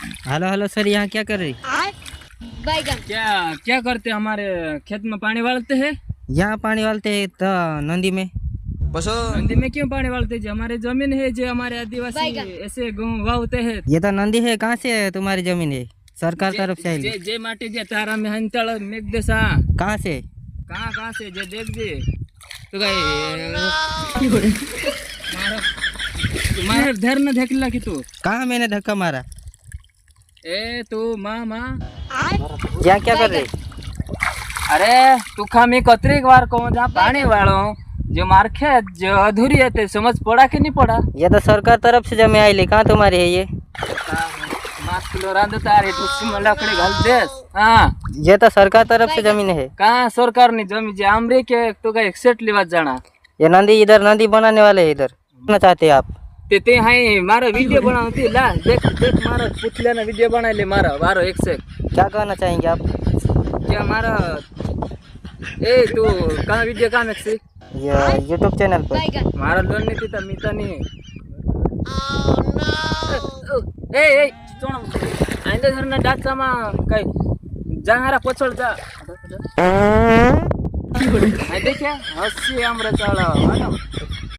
Hello hello sir, यहाँ क्या कर रही? बैगन। क्या क्या करते हमारे खेत में पानी डालते हैं? यहाँ पानी डालते हैं तो नदी में। नदी में क्यों पानी डालते हैं? जो हमारे जमीन है, जो हमारे आदिवासी बैगन। ऐसे गेहूं वावते हैं। ये तो नदी है, कहाँ से है तुम्हारी जमीन है? सरकार तरफ से जे आई? जे माटी जे तारा में हंतळ मेघ देसा कहाँ से? कहाँ से जे देख जे तो काय तुम्हारे धर न देखला की तू कहाँ मैंने धक्का मारा? ए तू मामा यहाँ क्या कर रही? अरे तू खामी कतरी बार कहूँ जहाँ पानी वालो जो मार खेत जो अधूरी है ते समझ पड़ा कि नहीं पड़ा? ये तो सरकार तरफ से जमी आई, कहाँ तुम्हारी है ये? 5 किलो रांध तारी टुस्सी में लकड़ी घाल देस। हाँ ये तो सरकार तरफ से जमीन है। कहाँ सरकार ने जमी जे आमरे के तो का एक्सेट लेवा जाना ये नदी, इधर नदी बनाने वाले हैं, इधर ना चाहते हैं आप? ते हाय मारा वीडियो बनावती ला देख देख मारा पुतल्याना वीडियो बनायले मारा बारो एक से क्या कहना चाहेंगे आप? क्या मारा ए तू कहाँ वीडियो कहाँ में सी ये यूट्यूब चैनल पर। बैगन। मारा लोन नहीं थी तब मीता नहीं ए ए सुन आइंदा धरना डाच सामा काय जाहारा पछोड जा आई देखा हसी आमरा चाला